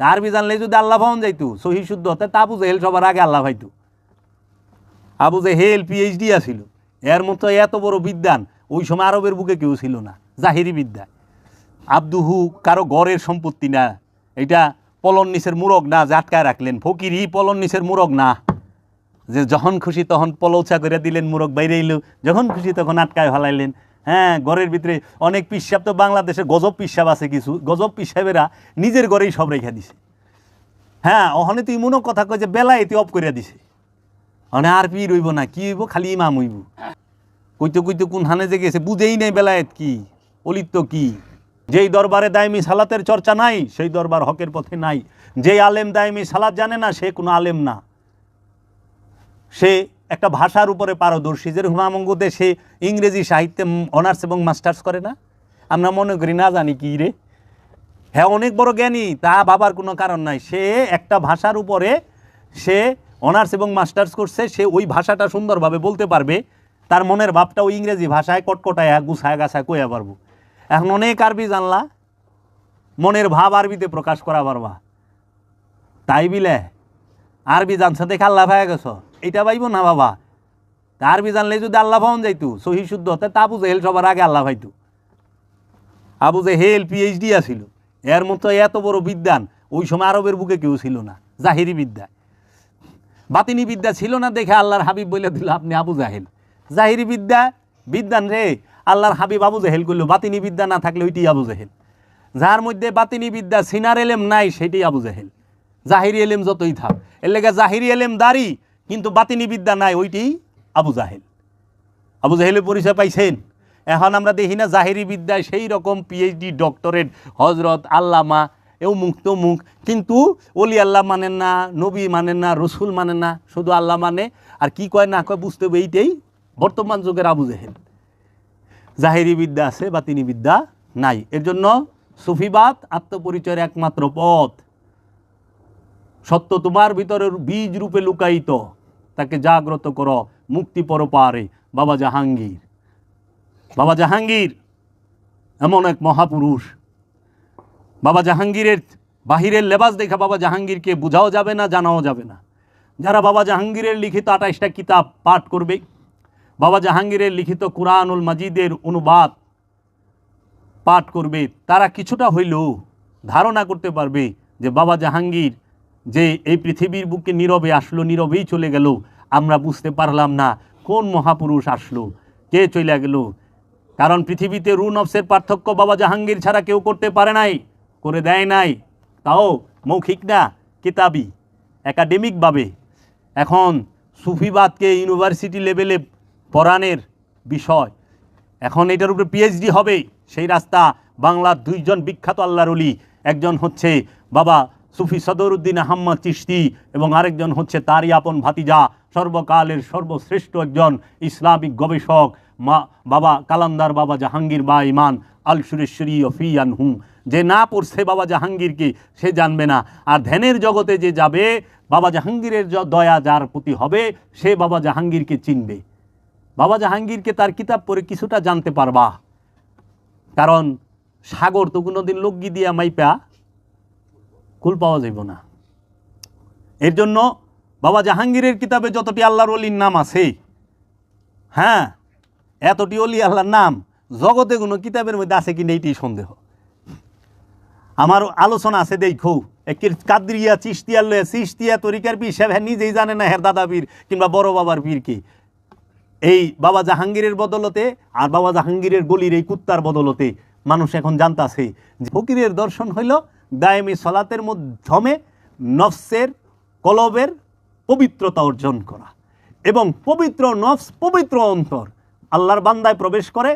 তা আরবি জানলে যদি আল্লাহ পাওয়া যাইতো সহি শুদ্ধ হতে তা আবু জেহেল সবার আগে আল্লাহ পাইতো। আবু জেহেল পিএইচডি আছিল, এর মতো এত বড় বিদ্বান ওই সময় আরবের বুকে কেউ ছিল না। জাহিরি বিদ্যা আব্দুহু কারো গড়ের সম্পত্তি না, এটা পলন নিচের মুরগ না যে আটকায় রাখলেন। ফকিরই পলন নিচের মুরগ না যে যখন খুশি তখন পলৌচা করে দিলেন, মুরগ বাইরে এলো, যখন খুশি তখন আটকায় ফেলাইলেন। হ্যাঁ, ঘরের ভিতরে অনেক পিসাব তো বাংলাদেশে গজব পিসাব আছে, কিছু গজব পিসাবেরা নিজের ঘরেই সব রেখে দিছে। হ্যাঁ, ওখানে তুই মনে কথা কয় যে বেলা এটি অফ করে দিছে, মানে আর পি রইব না, কি হইব খালি ইমাম হইব। কইতে কইতে কোন হানে যে গেছে বুঝেই নেই বেলায়েত কি অলিত্য কি। যেই দরবারে দায়মি সালাতের চর্চা নাই সেই দরবার হকের পথে নাই। যেই আলেম দায়মি সালাত জানে না সে কোনো আলেম না, সে একটা ভাষার উপরে পারদর্শী। যে হুমামঙ্গতে সে ইংরেজি সাহিত্যে অনার্স এবং মাস্টার্স করে না, আমরা মনে করি না জানি কি রে, হ্যাঁ অনেক বড় জ্ঞানী, তা ভাবার কোনো কারণ নাই। সে একটা ভাষার উপরে সে অনার্স এবং মাস্টার্স করছে, সে ওই ভাষাটা সুন্দরভাবে বলতে পারবে, তার মনের ভাবটা ওই ইংরেজি ভাষায় কটকটায় গুছায় গাছায় কইয়া পারবো। এখন অনেক আরবি জানলা, মনের ভাব আরবিতে প্রকাশ করা পারবা, তাই বিলে আরবি জানছে দেখে আল্লাহ পাইয়া গেছ এটা পাইব না বাবা। তা আরবি জানলে যদি আল্লাহ পাওয়া যাইতো সহি শুদ্ধ হতে তা আবু জেহেল সবার আগে আল্লাহ পাইতো। আবু জেহেল পিএইচডি আছিল, এর মতো এত বড় বিদ্বান ওই সময় আরবের বুকে কেউ ছিল না। জাহিরি বিদ্যা বাতিনি বিদ্যা ছিল না দেখে আল্লাহর হাবিব বলে দিল আপনি আবু জাহেল। জাহিরি বিদ্যা বিদ্বান রে আল্লাহর হাবিব আবু জাহেল করলো, বাতিনি বিদ্যা না থাকলে ওইটি আবু জাহেল। যার মধ্যে বাতিনি বিদ্যা সিনার এলেম নাই সেটি আবু জাহেল। জাহিরি এলেম যতই থাক, এর লেগে জাহিরি এলেম দাঁড়ি কিন্তু বাতিনি বিদ্যা নাই, ওইটি আবু জাহেল। আবু জাহেলের পরিচয় পাইছেন। এখন আমরা দেখি না জাহিরি বিদ্যায় সেই রকম পিএইচডি ডক্টরেট হজরত আল্লামা এও মুখ তো মুখ, কিন্তু ওলি আল্লাহ মানেন না, নবী মানেন না, রসুল মানেন না, শুধু আল্লাহ মানে। আর কি কয় না কয় বুঝতে হবে, এইটাই বর্তমান যুগের আবু জাহেল। জাহিরি বিদ্যা আছে, বাতিনি বিদ্যা নাই। এর জন্য সুফিবাদ আত্মপরিচয়ের একমাত্র পথ। সত্য তোমার ভিতরের বীজ রূপে লুকায়িত, তাকে জাগ্রত করো মুক্তি পরপারে। বাবা জাহাঙ্গীর, বাবা জাহাঙ্গীর এমন এক মহাপুরুষ। বাবা জাহাঙ্গীরের বাহিরের লেবাস দেখা বাবা জাহাঙ্গীরকে বোঝাও যাবে না, জানাও যাবে না। যারা বাবা জাহাঙ্গীরের লিখিত 28টা কিতাব পাঠ করবে, বাবা জাহাঙ্গীরের লিখিত কুরআনুল মাজিদের অনুবাদ পাঠ করবে, তারা কিছুটা হইলেও ধারণা করতে পারবে যে বাবা জাহাঙ্গীর যে এই পৃথিবীর বুকে নীরবে আসলো, নীরবেই চলে গেল। আমরা বুঝতে পারলাম না কোন মহাপুরুষ আসলো, কে চলে গেল। কারণ পৃথিবীতে রু নফসের পার্থক্য বাবা জাহাঙ্গীর ছাড়া কেউ করতে পারে নাই, করে দেয় নাই, তাও মৌখিক না, কিতাবি একাডেমিকভাবে। এখন সুফিবাদকে ইউনিভার্সিটি লেভেলে পড়ানোর বিষয়, এখন এটার উপরে পিএইচডি হবে। সেই রাস্তা বাংলার দুইজন বিখ্যাত আল্লাহর ওলি, একজন হচ্ছে বাবা সুফি সদরুদ্দিন আহমদ চিশতি এবং আরেকজন হচ্ছে তারই আপন ভাতিজা, সর্বকালের সর্বশ্রেষ্ঠ একজন ইসলামিক গবেষক বাবা কালান্দার বাবা জাহাঙ্গীর বা ইমান আল সুরেশ্বরী ফি আনহু। যে না পড়ছে বাবা জাহাঙ্গীরকে সে জানবে না, আর ধ্যানের জগতে যে যাবে বাবা জাহাঙ্গীরের দয়া যার প্রতি হবে সে বাবা জাহাঙ্গীরকে চিনবে। বাবা জাহাঙ্গীরকে তার কিতাব পড়ে কিছুটা জানতে পারবা, কারণ সাগর তো কোনোদিন লোকগি দিয়া মাইপা কুল পাওয়া যাইব না। এর জন্য বাবা জাহাঙ্গীরের কিতাবে যতটি আল্লাহর ওলির নাম আছে, হ্যাঁ এতটি ওলি আল্লাহর নাম জগতে কোনো কিতাবের মধ্যে আছে কিনা এইটাই সন্দেহ। আমার আলোচনা আছে দেখো, একের কাদরিয়া চিশতিয়ার লয়ে, চিশতিয়া তরিকার পীর সাহেব নিজেই জানে না হের দাদা পীর কিংবা বড় বাবার পীরকে। এই বাবা জাহাঙ্গীরের বদলতে আর বাবা জাহাঙ্গীরের গলির এই কুত্তার বদলতে মানুষ এখন জানতাছে যে ফকিরের দর্শন হইল দায়েমি সলাতের মাধ্যমে নফসের কলবের পবিত্রতা অর্জন করা, এবং পবিত্র নফস পবিত্র অন্তর আল্লাহর বান্দায় প্রবেশ করে,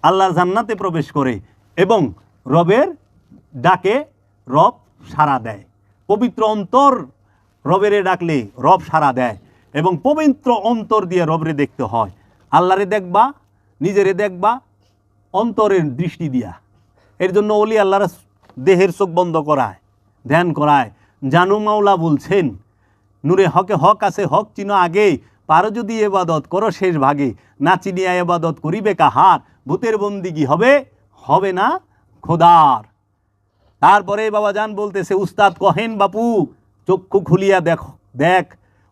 আল্লাহর জান্নাতে প্রবেশ করে, এবং রবের ডাকে রব সাড়া দেয়। পবিত্র অন্তর রবেরে ডাকলে রব সাড়া দেয়, এবং পবিত্র অন্তর দিয়ে রবরে দেখতে হয়। আল্লাহরে দেখবা, নিজেরে দেখবা অন্তরের দৃষ্টি দিয়া। এর জন্য ওলি আল্লাহর দেহের চোখ বন্ধ করায়, ধ্যান করায়। জানু মাওলা বলছেন, নূরে হকে হক আছে, হক চিনো আগে, পারো যদি এবাদত করো শেষ ভাগে, না চিনিয়া এবাদত করিবে কাহার, ভূতের বন্দিগি হবে, হবে না খোদার। তারপরে বাবা জান বলতেছে, উস্তাদ কহেন বাপু চক্ষু খুলিয়া দেখ।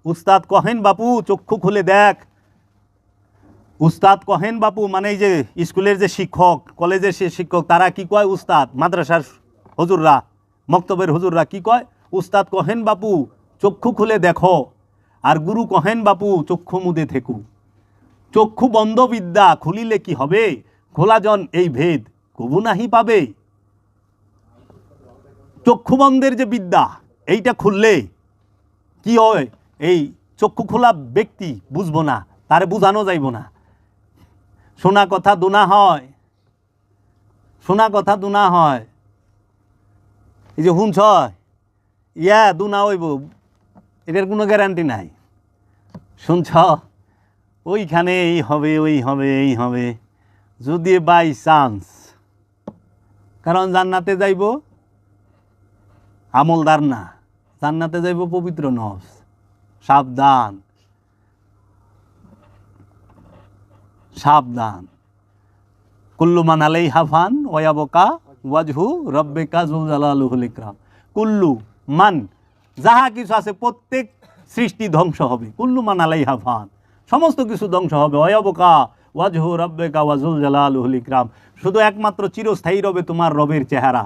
উস্তাদ কহেন বাপু চক্ষু খুলে দেখ। উস্তাদ কহেন বাপু মানে এই যে স্কুলের যে শিক্ষক, কলেজের সে শিক্ষক, তারা কি কয়? উস্তাদ। মাদ্রাসার হুজুররা, মক্তবের হুজুররা কি কয়? উস্তাদ কহেন বাপু চক্ষু খুলে দেখো। আর গুরু কহেন বাপু চক্ষু মুদে থেকু। চক্ষু বন্ধ বিদ্যা, খুলিলে কি হবে? খোলাজন এই ভেদ কবু নাহি পাবে। চক্ষু বন্ধের যে বিদ্যা, এইটা খুললে কি হয়? এই চক্ষু খোলা ব্যক্তি বুঝবো না, তারে বুঝানো যাইব না। শোনা কথা দুনা হয়, শোনা কথা দুনা হয়। এই যে শুনছ দুনা হইব, এটার কোনো গ্যারান্টি নাই। শুনছ ওইখানে এই হবে, ওই হবে, এই হবে, যদি বাই চান্স। কারণ জান্নাতে যাইব আমলদার না, জান্নাতে যাইব পবিত্র নফস। সাবধান, সাবধান। কুল্লু মান আলাইহা ফান ওয়া ইয়াবকা ওয়াজহু রাব্বিকা যুল জালালিল ইকরাম। কুল্লু মান, যাহা কিছু আছে প্রত্যেক সৃষ্টি ধ্বংস হবে। কুল্লু মান আলাইহা ফান, সমস্ত কিছু ধ্বংস হবে। ওয়া ইয়াবকা ওয়াজহু রাব্বিকা ওয়া যুল জালালিল ইকরাম, শুধু একমাত্র চিরস্থায়ী রবে তোমার রবের চেহারা।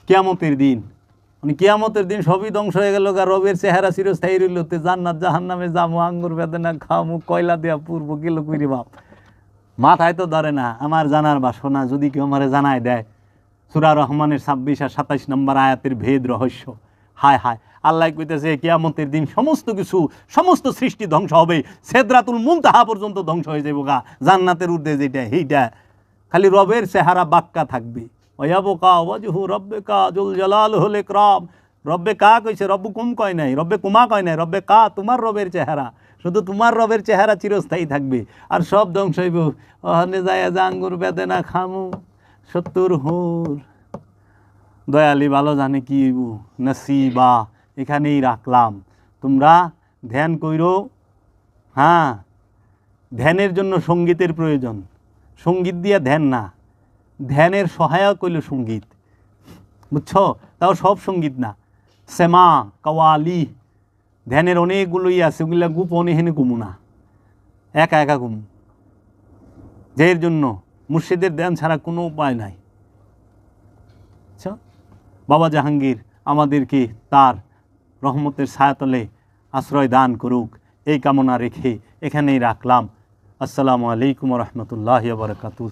কিয়ামতের দিন, মানে কিয়ামতের দিন সবই ধ্বংস হয়ে গেল, আর রবের চেহারা চিরস্থায়ী রইল। তে জান্নাত জাহান্নামে যাবো, আঙ্গুর বেদনা খামু, কয়লা দেয়া পূর্ব গেল কইরে বাপ। মাথায় তো ধরে না আমার জানার বাসনা, যদি কেউ আমারে জানায় দেয়। সূরা রহমানের 26 আর 27 নম্বর আয়াতের ভেদ রহস্য। হায় হায়, আল্লাহ কইতেছে কিয়ামতের দিন সমস্ত কিছু, সমস্ত সৃষ্টি ধ্বংস হবে, সিদরাতুল মুনতাহা পর্যন্ত ধ্বংস হয়ে যাবে গা। জান্নাতের ঊর্ধ্বে যেটা সেইটা, খালি রবের চেহারা বাক্কা থাকবে। ওয়ায়াবকা ওয়াজহু রাব্বিকা যুল জালালিল ইকরাম। রব্বে কা কইছে, রব্বুকুম কয় নাই, রব্বে কুমা কয় নাই, রব্বে কা, তোমার রবের চেহারা। শুধু তোমার রবের চেহারা চিরস্থায়ী থাকবে, আর সব ধ্বংস হইব। ওখানে যায় আঙ্গুর বেদনা খামু 70 হুর। দয়ালি ভালো জানে কি হইব নসিবা। এখানেই রাখলাম, তোমরা ধ্যান কইরো। হ্যাঁ, ধ্যানের জন্য সঙ্গীতের প্রয়োজন। সঙ্গীত দিয়ে ধ্যান না, ধ্যানের সহায়ক হইল সঙ্গীত, বুঝছো? তাও সব সঙ্গীত না, সেমা কাওয়ালি, ধ্যানের অনেকগুলোই আছে, ওগুলা গোপনে হেনে ঘুমু না, একা একা ঘুমু। যের জন্য মুর্শিদের ধ্যান ছাড়া কোনো উপায় নাই। আচ্ছা, বাবা জাহাঙ্গীর আমাদেরকে তার রহমতের ছায়াতলে আশ্রয় দান করুক, এই কামনা রেখে এখানেই রাখলাম। আসসালামু আলাইকুম ওয়া রাহমাতুল্লাহি ওয়া বারাকাতুহু।